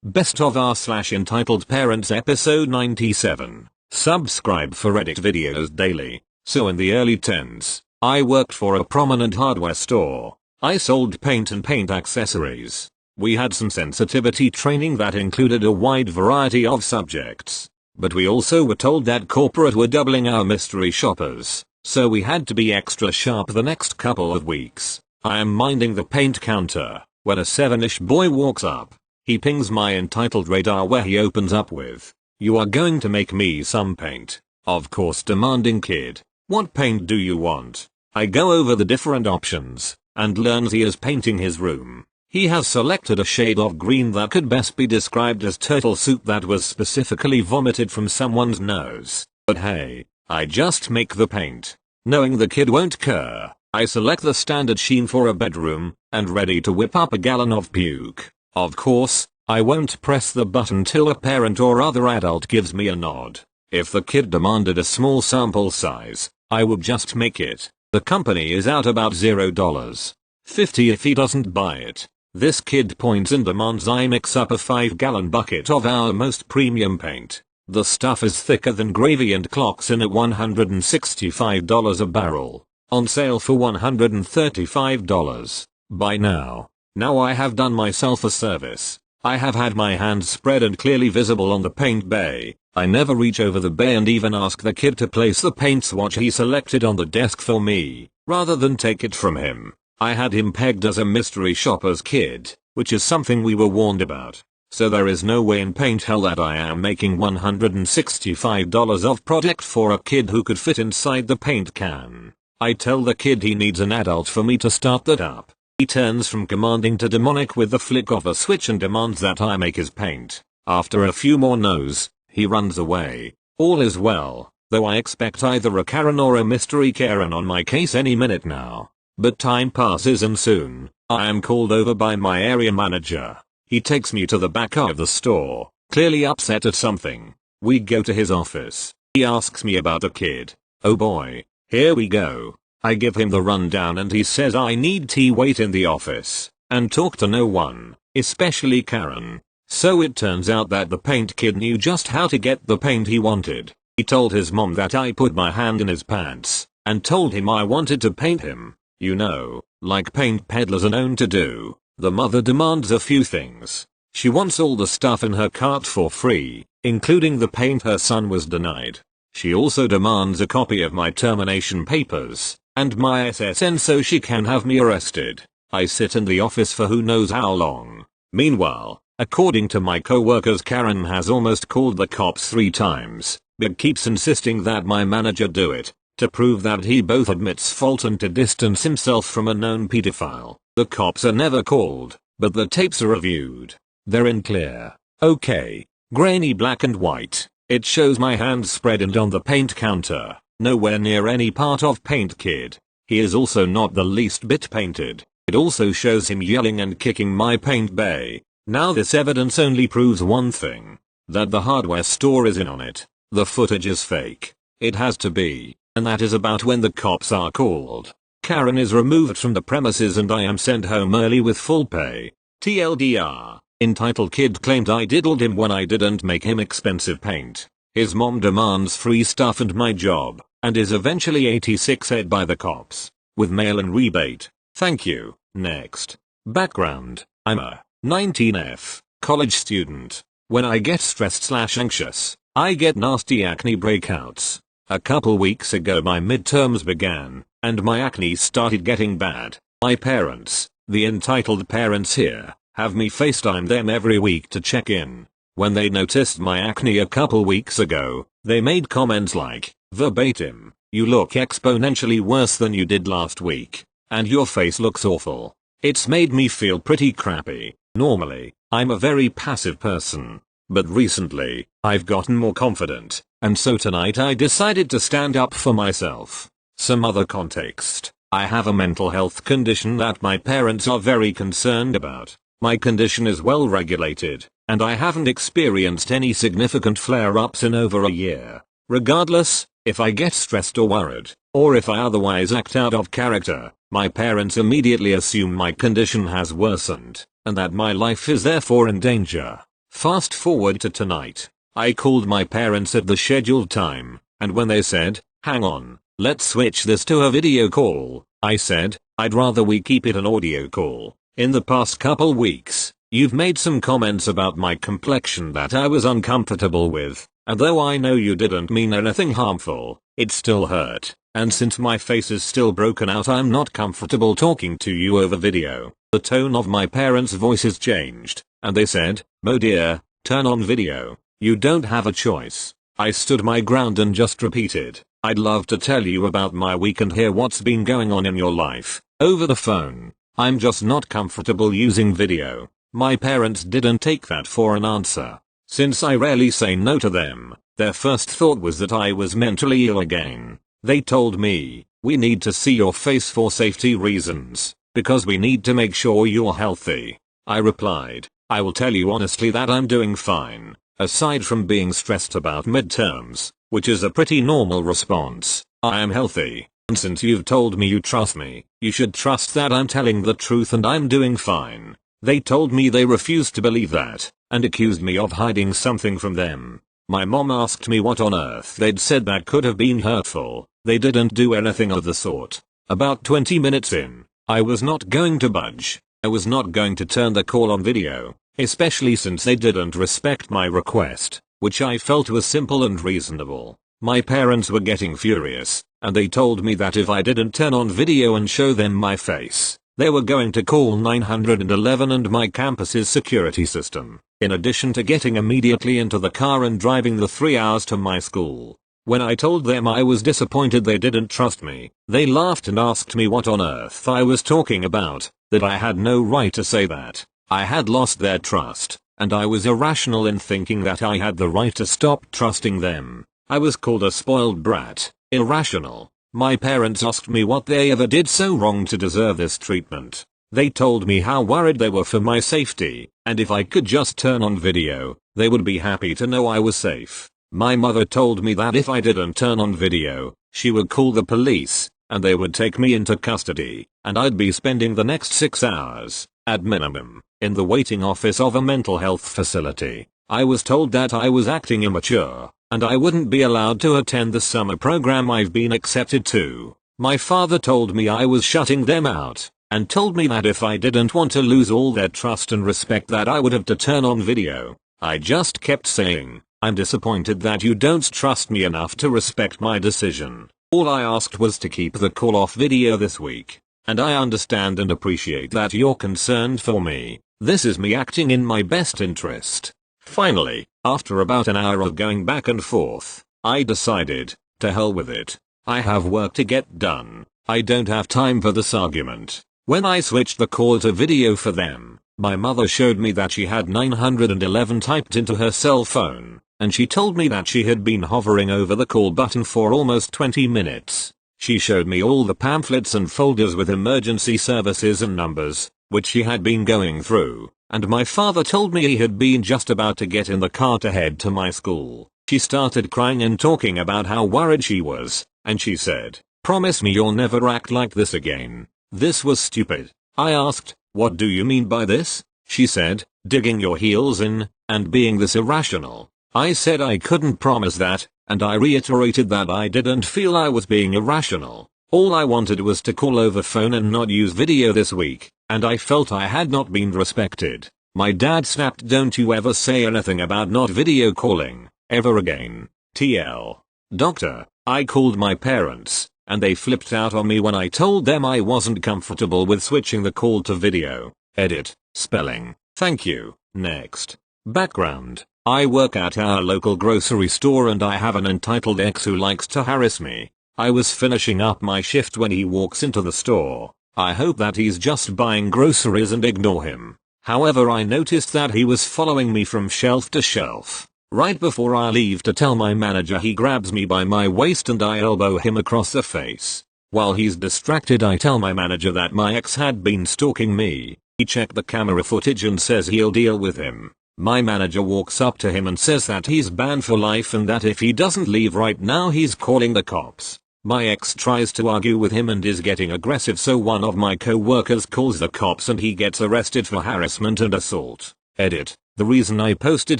Best of r/entitled parents episode 97. Subscribe for Reddit videos daily. So in the early 10s, I worked for a prominent hardware store. I sold paint and paint accessories. We had some sensitivity training that included a wide variety of subjects. But we also were told that corporate were doubling our mystery shoppers, so we had to be extra sharp the next couple of weeks. I am minding the paint counter when a 7-ish boy walks up. He pings my entitled radar where he opens up with, "You are going to make me some paint." Of course, demanding kid, "What paint do you want?" I go over the different options and learns he is painting his room. He has selected a shade of green that could best be described as turtle soup that was specifically vomited from someone's nose. But hey, I just make the paint. Knowing the kid won't care, I select the standard sheen for a bedroom and ready to whip up a gallon of puke. Of course, I won't press the button till a parent or other adult gives me a nod. If the kid demanded a small sample size, I would just make it. The company is out about $0.50 if he doesn't buy it. This kid points and demands I mix up a 5-gallon bucket of our most premium paint. The stuff is thicker than gravy and clocks in at $165 a barrel. On sale for $135. Buy now. Now I have done myself a service. I have had my hands spread and clearly visible on the paint bay. I never reach over the bay and even ask the kid to place the paint swatch he selected on the desk for me, rather than take it from him. I had him pegged as a mystery shopper's kid, which is something we were warned about. So there is no way in paint hell that I am making $165 off product for a kid who could fit inside the paint can. I tell the kid he needs an adult for me to start that up. He turns from commanding to demonic with the flick of a switch and demands that I make his paint. After a few more no's, he runs away. All is well, though I expect either a Karen or a mystery Karen on my case any minute now. But time passes and soon, I am called over by my area manager. He takes me to the back of the store, clearly upset at something. We go to his office. He asks me about a kid. Oh boy, here we go. I give him the rundown and he says I need to wait in the office and talk to no one, especially Karen. So it turns out that the paint kid knew just how to get the paint he wanted. He told his mom that I put my hand in his pants and told him I wanted to paint him. You know, like paint peddlers are known to do. The mother demands a few things. She wants all the stuff in her cart for free, including the paint her son was denied. She also demands a copy of my termination papers and my SSN so she can have me arrested. I sit in the office for who knows how long. Meanwhile, according to my coworkers, Karen has almost called the cops 3 times, but keeps insisting that my manager do it, to prove that he both admits fault and to distance himself from a known pedophile. The cops are never called, but the tapes are reviewed. They're in clear, okay, grainy black and white. It shows my hands spread and on the paint counter. Nowhere near any part of paint kid. He is also not the least bit painted. It also shows him yelling and kicking my paint bay. Now this evidence only proves one thing. That the hardware store is in on it. The footage is fake. It has to be. And that is about when the cops are called. Karen is removed from the premises and I am sent home early with full pay. TLDR. Entitled kid claimed I diddled him when I didn't make him expensive paint. His mom demands free stuff and my job, and is eventually 86'd by the cops, with mail and rebate. Thank you. Next. Background. I'm a 19F college student. When I get stressed/anxious, I get nasty acne breakouts. A couple weeks ago my midterms began, and my acne started getting bad. My parents, the entitled parents here, have me FaceTime them every week to check in. When they noticed my acne a couple weeks ago, they made comments like, verbatim, "You look exponentially worse than you did last week. And your face looks awful." It's made me feel pretty crappy. Normally, I'm a very passive person. But recently, I've gotten more confident, and so tonight I decided to stand up for myself. Some other context. I have a mental health condition that my parents are very concerned about. My condition is well regulated, and I haven't experienced any significant flare-ups in over a year. Regardless, if I get stressed or worried, or if I otherwise act out of character, my parents immediately assume my condition has worsened, and that my life is therefore in danger. Fast forward to tonight. I called my parents at the scheduled time, and when they said, "Hang on, let's switch this to a video call," I said, "I'd rather we keep it an audio call. In the past couple weeks, you've made some comments about my complexion that I was uncomfortable with, and though I know you didn't mean anything harmful, it still hurt, and since my face is still broken out, I'm not comfortable talking to you over video." The tone of my parents' voices changed, and they said, "Mo dear, turn on video. You don't have a choice." I stood my ground and just repeated, "I'd love to tell you about my week and hear what's been going on in your life over the phone. I'm just not comfortable using video." My parents didn't take that for an answer. Since I rarely say no to them, their first thought was that I was mentally ill again. They told me, "We need to see your face for safety reasons, because we need to make sure you're healthy." I replied, "I will tell you honestly that I'm doing fine, aside from being stressed about midterms, which is a pretty normal response. I am healthy, and since you've told me you trust me, you should trust that I'm telling the truth and I'm doing fine." They told me they refused to believe that, and accused me of hiding something from them. My mom asked me what on earth they'd said that could have been hurtful. They didn't do anything of the sort. About 20 minutes in, I was not going to budge. I was not going to turn the call on video, especially since they didn't respect my request, which I felt was simple and reasonable. My parents were getting furious, and they told me that if I didn't turn on video and show them my face, they were going to call 911 and my campus's security system, in addition to getting immediately into the car and driving the 3 hours to my school. When I told them I was disappointed they didn't trust me, they laughed and asked me what on earth I was talking about, that I had no right to say that. I had lost their trust, and I was irrational in thinking that I had the right to stop trusting them. I was called a spoiled brat, irrational. My parents asked me what they ever did so wrong to deserve this treatment. They told me how worried they were for my safety, and if I could just turn on video, they would be happy to know I was safe. My mother told me that if I didn't turn on video, she would call the police, and they would take me into custody, and I'd be spending the next 6 hours, at minimum, in the waiting office of a mental health facility. I was told that I was acting immature, and I wouldn't be allowed to attend the summer program I've been accepted to. My father told me I was shutting them out, and told me that if I didn't want to lose all their trust and respect that I would have to turn on video. I just kept saying, "I'm disappointed that you don't trust me enough to respect my decision." All I asked was to keep the call off video this week, and I understand and appreciate that you're concerned for me. This is me acting in my best interest. Finally, after about an hour of going back and forth, I decided, to hell with it. I have work to get done. I don't have time for this argument. When I switched the call to video for them, my mother showed me that she had 911 typed into her cell phone, and she told me that she had been hovering over the call button for almost 20 minutes. She showed me all the pamphlets and folders with emergency services and numbers, which she had been going through, and my father told me he had been just about to get in the car to head to my school. She started crying and talking about how worried she was, and she said, "Promise me you'll never act like this again." This was stupid. I asked, "What do you mean by this?" She said, "Digging your heels in, and being this irrational." I said I couldn't promise that, and I reiterated that I didn't feel I was being irrational. All I wanted was to call over phone and not use video this week, and I felt I had not been respected. My dad snapped, "Don't you ever say anything about not video calling, ever again. TL. Doctor." I called my parents, and they flipped out on me when I told them I wasn't comfortable with switching the call to video. Edit. Spelling. Thank you. Next. Background. I work at our local grocery store and I have an entitled ex who likes to harass me. I was finishing up my shift when he walks into the store. I hope that he's just buying groceries and ignore him. However, I noticed that he was following me from shelf to shelf. Right before I leave to tell my manager, he grabs me by my waist and I elbow him across the face. While he's distracted, I tell my manager that my ex had been stalking me. He checked the camera footage and says he'll deal with him. My manager walks up to him and says that he's banned for life and that if he doesn't leave right now he's calling the cops. My ex tries to argue with him and is getting aggressive, so one of my co-workers calls the cops and he gets arrested for harassment and assault. Edit. The reason I posted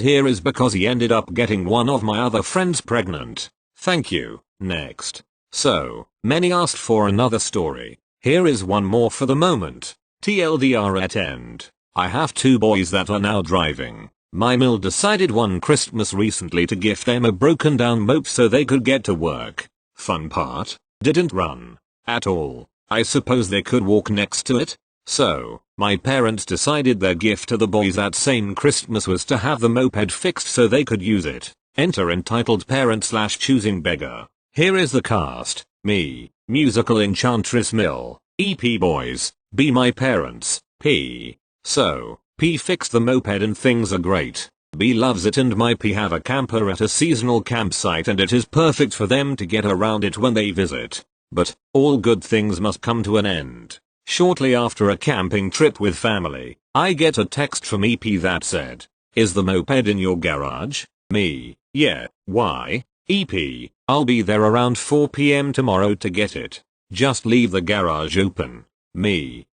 here is because he ended up getting one of my other friends pregnant. Thank you. Next. So, many asked for another story. Here is one more for the moment. TLDR at end. I have 2 boys that are now driving. My mill decided one Christmas recently to gift them a broken down mope so they could get to work. Fun part? Didn't run. At all. I suppose they could walk next to it? So, my parents decided their gift to the boys that same Christmas was to have the moped fixed so they could use it. Enter entitled parent / choosing beggar. Here is the cast. Me, musical enchantress Mill. EP boys. B my parents. P. So, P fixed the moped and things are great. B loves it and my P have a camper at a seasonal campsite and it is perfect for them to get around it when they visit. But, all good things must come to an end. Shortly after a camping trip with family, I get a text from EP that said, "Is the moped in your garage?" Me, "Yeah, why?" EP, "I'll be there around 4 PM tomorrow to get it. Just leave the garage open." Me,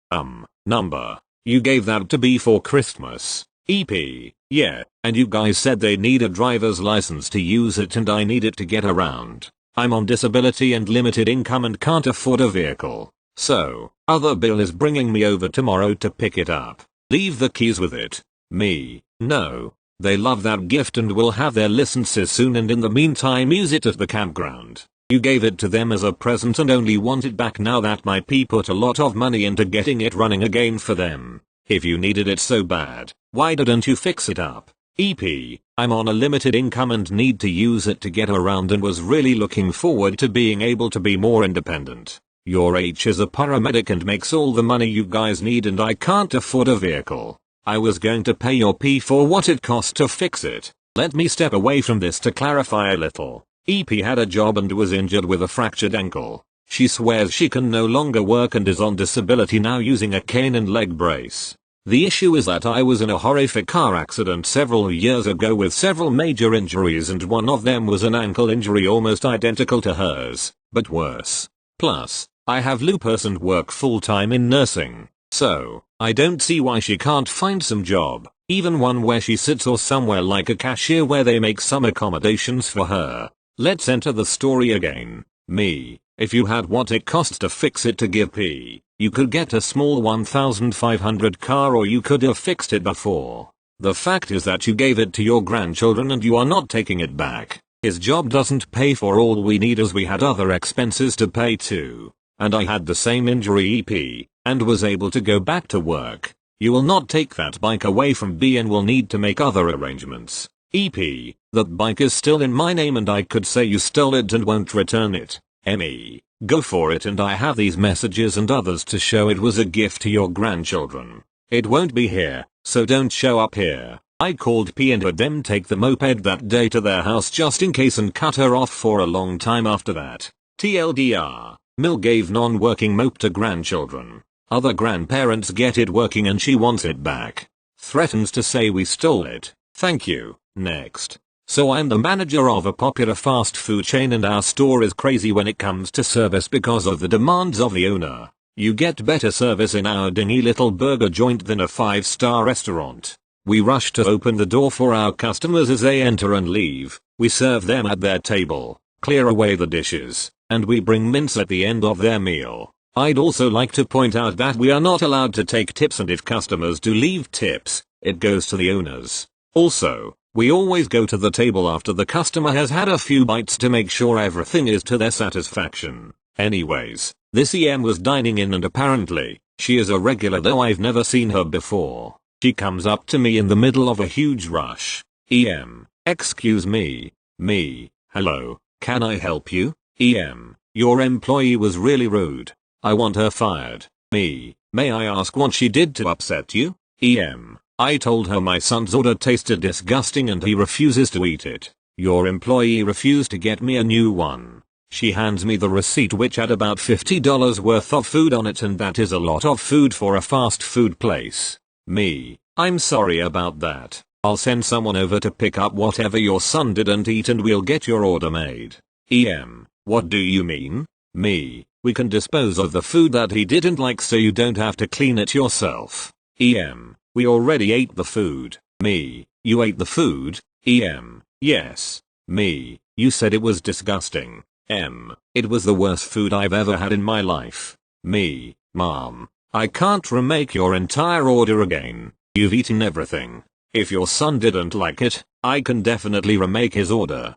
number. You gave that to B for Christmas. EP, "Yeah, and you guys said they need a driver's license to use it and I need it to get around. I'm on disability and limited income and can't afford a vehicle. So, other Bill is bringing me over tomorrow to pick it up. Leave the keys with it." Me, "No. They love that gift and will have their licenses soon and in the meantime use it at the campground. You gave it to them as a present and only want it back now that my P put a lot of money into getting it running again for them. If you needed it so bad, why didn't you fix it up?" EP, "I'm on a limited income and need to use it to get around and was really looking forward to being able to be more independent. Your H is a paramedic and makes all the money you guys need and I can't afford a vehicle. I was going to pay your P for what it cost to fix it. Let me step away from this to clarify a little. EP had a job and was injured with a fractured ankle. She swears she can no longer work and is on disability now using a cane and leg brace. The issue is that I was in a horrific car accident several years ago with several major injuries and one of them was an ankle injury almost identical to hers, but worse. Plus, I have lupus and work full-time in nursing. So, I don't see why she can't find some job, even one where she sits or somewhere like a cashier where they make some accommodations for her. Let's enter the story again. Me, if you had what it costs to fix it to give P, you could get a small 1,500 car or you could have fixed it before. The fact is that you gave it to your grandchildren and you are not taking it back. His job doesn't pay for all we need as we had other expenses to pay too. And I had the same injury EP, and was able to go back to work. You will not take that bike away from B and will need to make other arrangements. EP, that bike is still in my name and I could say you stole it and won't return it. ME, go for it and I have these messages and others to show it was a gift to your grandchildren. It won't be here, so don't show up here. I called P and had them take the moped that day to their house just in case and cut her off for a long time after that. TLDR. Mill gave non-working mope to grandchildren. Other grandparents get it working and she wants it back. Threatens to say we stole it. Thank you. Next. So I'm the manager of a popular fast food chain and our store is crazy when it comes to service because of the demands of the owner. You get better service in our dingy little burger joint than a 5-star restaurant. We rush to open the door for our customers as they enter and leave. We serve them at their table, clear away the dishes, and we bring mints at the end of their meal. I'd also like to point out that we are not allowed to take tips and if customers do leave tips, it goes to the owners. Also, we always go to the table after the customer has had a few bites to make sure everything is to their satisfaction. Anyways, this EM was dining in and apparently, she is a regular though I've never seen her before. She comes up to me in the middle of a huge rush. EM, excuse me. Me, hello, can I help you? EM, your employee was really rude. I want her fired. Me, may I ask what she did to upset you? EM, I told her my son's order tasted disgusting and he refuses to eat it. Your employee refused to get me a new one. She hands me the receipt which had about $50 worth of food on it and that is a lot of food for a fast food place. Me, I'm sorry about that. I'll send someone over to pick up whatever your son didn't eat and we'll get your order made. EM, what do you mean? Me, we can dispose of the food that he didn't like so you don't have to clean it yourself. EM, we already ate the food. Me, you ate the food. Yes. Me, you said it was disgusting. It was the worst food I've ever had in my life. Me, Mom, I can't remake your entire order again. You've eaten everything. If your son didn't like it, I can definitely remake his order.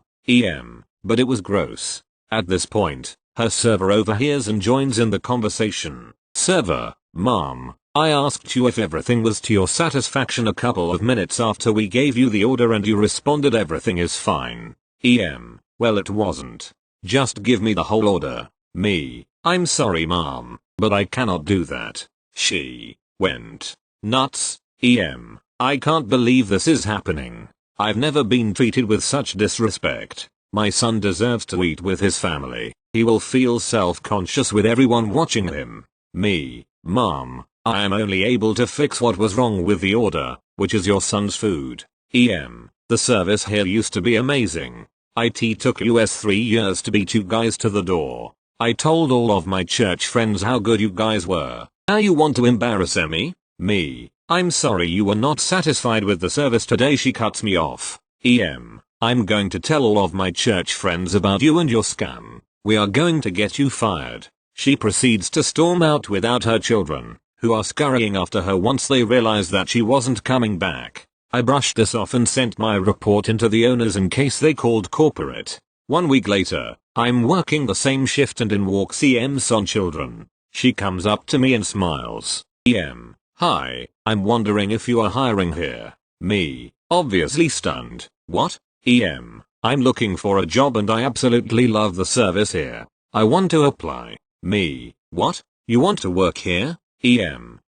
But it was gross. At this point, her server overhears and joins in the conversation. Server, Mom, I asked you if everything was to your satisfaction a couple of minutes after we gave you the order and you responded everything is fine. Well, it wasn't. Just give me the whole order. Me, I'm sorry Mom, but I cannot do that. She went nuts. I can't believe this is happening. I've never been treated with such disrespect. My son deserves to eat with his family. He will feel self-conscious with everyone watching him. Me, Mom, I am only able to fix what was wrong with the order, which is your son's food. The service here used to be amazing. It took us 3 years to beat you guys to the door. I told all of my church friends how good you guys were. Now you want to embarrass me? Me, I'm sorry you were not satisfied with the service today. She cuts me off. I'm going to tell all of my church friends about you and your scam. We are going to get you fired. She proceeds to storm out without her children, who are scurrying after her once they realize that she wasn't coming back. I brushed this off and sent my report into the owners in case they called corporate. 1 week later, I'm working the same shift and in walks EM's son children. She comes up to me and smiles. Hi, I'm wondering if you are hiring here. Me, obviously stunned. What? I'm looking for a job and I absolutely love the service here. I want to apply. Me, what? You want to work here?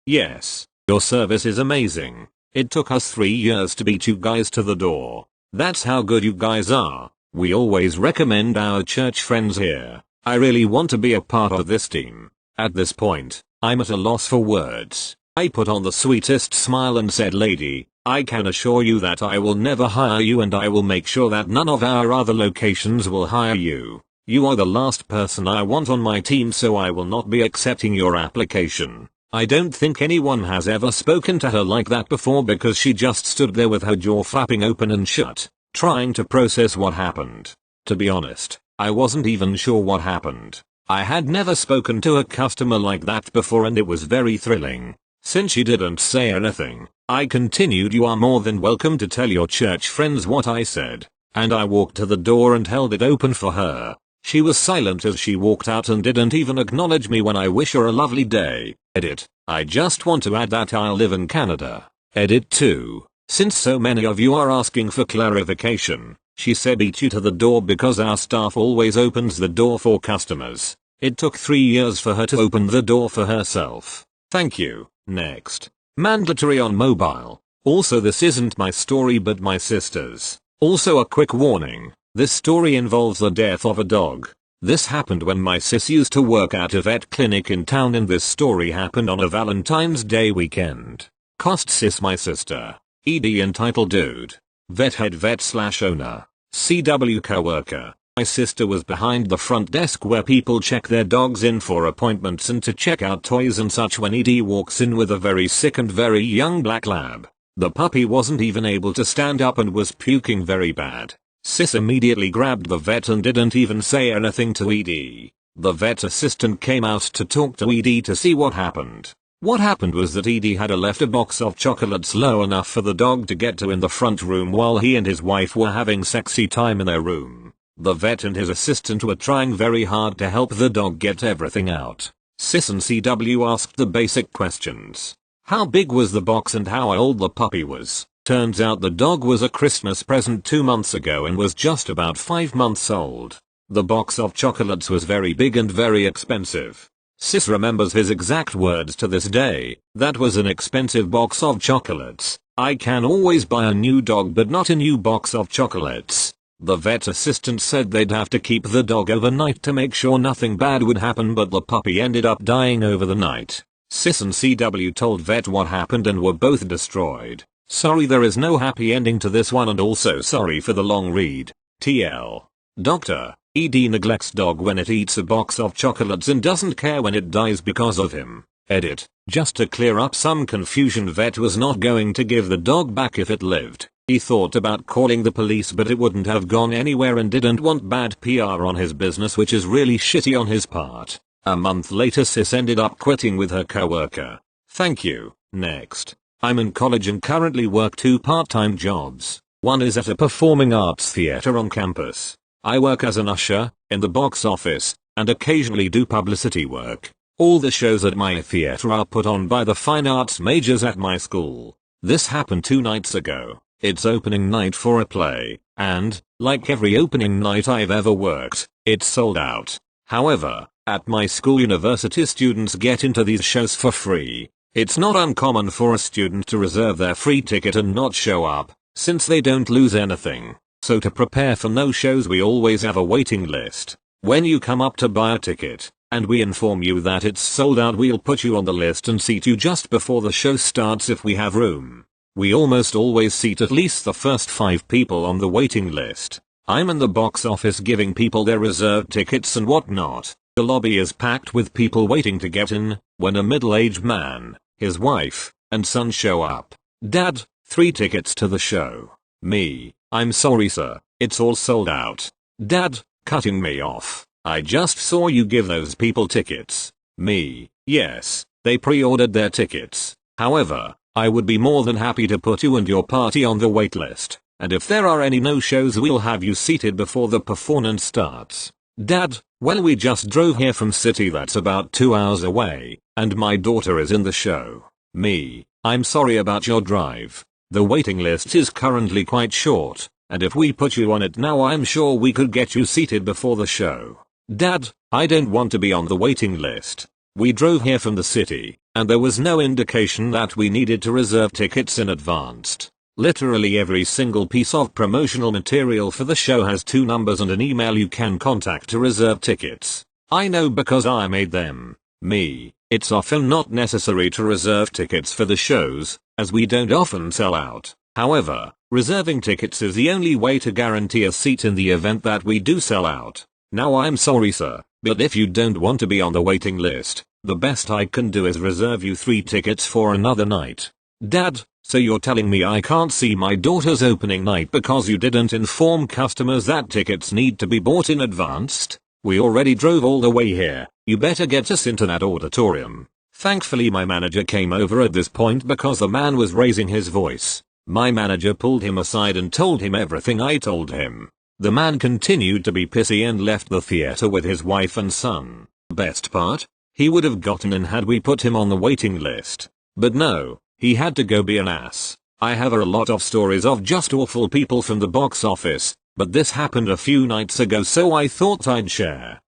Yes. Your service is amazing. It took us 3 years to beat you guys to the door. That's how good you guys are. We always recommend our church friends here. I really want to be a part of this team. At this point, I'm at a loss for words. I put on the sweetest smile and said, lady, I can assure you that I will never hire you and I will make sure that none of our other locations will hire you. You are the last person I want on my team, so I will not be accepting your application. I don't think anyone has ever spoken to her like that before because she just stood there with her jaw flapping open and shut, trying to process what happened. To be honest, I wasn't even sure what happened. I had never spoken to a customer like that before and it was very thrilling. Since she didn't say anything, I continued, you are more than welcome to tell your church friends what I said. And I walked to the door and held it open for her. She was silent as she walked out and didn't even acknowledge me when I wish her a lovely day. Edit. I just want to add that I live in Canada. Edit 2. Since so many of you are asking for clarification, she said beat you to the door because our staff always opens the door for customers. It took 3 years for her to open the door for herself. Thank you. Next. Mandatory on mobile. Also, this isn't my story but my sister's. Also a quick warning. This story involves the death of a dog. This happened when my sis used to work at a vet clinic in town and this story happened on a Valentine's Day weekend. Cost sis my sister. ED entitled dude. Vet head vet/owner. CW coworker. My sister was behind the front desk where people check their dogs in for appointments and to check out toys and such when ED walks in with a very sick and very young black lab. The puppy wasn't even able to stand up and was puking very bad. Sis immediately grabbed the vet and didn't even say anything to ED. The vet assistant came out to talk to ED to see what happened. What happened was that ED had left a box of chocolates low enough for the dog to get to in the front room while he and his wife were having sexy time in their room. The vet and his assistant were trying very hard to help the dog get everything out. Sis and CW asked the basic questions. How big was the box and how old the puppy was? Turns out the dog was a Christmas present 2 months ago and was just about 5 months old. The box of chocolates was very big and very expensive. Sis remembers his exact words to this day. That was an expensive box of chocolates. I can always buy a new dog but not a new box of chocolates. The vet assistant said they'd have to keep the dog overnight to make sure nothing bad would happen, but the puppy ended up dying over the night. Sis and CW told vet what happened and were both destroyed. Sorry there is no happy ending to this one and also sorry for the long read. TL. Doctor, ED neglects dog when it eats a box of chocolates and doesn't care when it dies because of him. Edit. Just to clear up some confusion, vet was not going to give the dog back if it lived. He thought about calling the police, but it wouldn't have gone anywhere and didn't want bad PR on his business, which is really shitty on his part. A month later, sis ended up quitting with her coworker. Thank you. Next. I'm in college and currently work 2 part-time jobs. One is at a performing arts theater on campus. I work as an usher, in the box office, and occasionally do publicity work. All the shows at my theater are put on by the fine arts majors at my school. This happened 2 nights ago. It's opening night for a play, and, like every opening night I've ever worked, it's sold out. However, at my school, university students get into these shows for free. It's not uncommon for a student to reserve their free ticket and not show up, since they don't lose anything. So to prepare for no shows, we always have a waiting list. When you come up to buy a ticket, and we inform you that it's sold out, we'll put you on the list and seat you just before the show starts if we have room. We almost always seat at least the first 5 people on the waiting list. I'm in the box office giving people their reserved tickets and whatnot. The lobby is packed with people waiting to get in, when a middle-aged man, his wife, and son show up. Dad, 3 tickets to the show. Me, I'm sorry sir, it's all sold out. Dad, cutting me off. I just saw you give those people tickets. Me, yes, they pre-ordered their tickets. However, I would be more than happy to put you and your party on the wait list, and if there are any no-shows, we'll have you seated before the performance starts. Dad, well, we just drove here from city that's about 2 hours away, and my daughter is in the show. Me, I'm sorry about your drive. The waiting list is currently quite short, and if we put you on it now, I'm sure we could get you seated before the show. Dad, I don't want to be on the waiting list. We drove here from the city, and there was no indication that we needed to reserve tickets in advance. Literally every single piece of promotional material for the show has 2 numbers and an email you can contact to reserve tickets. I know because I made them. Me, it's often not necessary to reserve tickets for the shows, as we don't often sell out. However, reserving tickets is the only way to guarantee a seat in the event that we do sell out. Now I'm sorry sir, but if you don't want to be on the waiting list, the best I can do is reserve you 3 tickets for another night. Dad, so you're telling me I can't see my daughter's opening night because you didn't inform customers that tickets need to be bought in advance? We already drove all the way here, you better get us into that auditorium. Thankfully my manager came over at this point because the man was raising his voice. My manager pulled him aside and told him everything I told him. The man continued to be pissy and left the theater with his wife and son. Best part? He would have gotten in had we put him on the waiting list. But no, he had to go be an ass. I have a lot of stories of just awful people from the box office, but this happened a few nights ago, so I thought I'd share.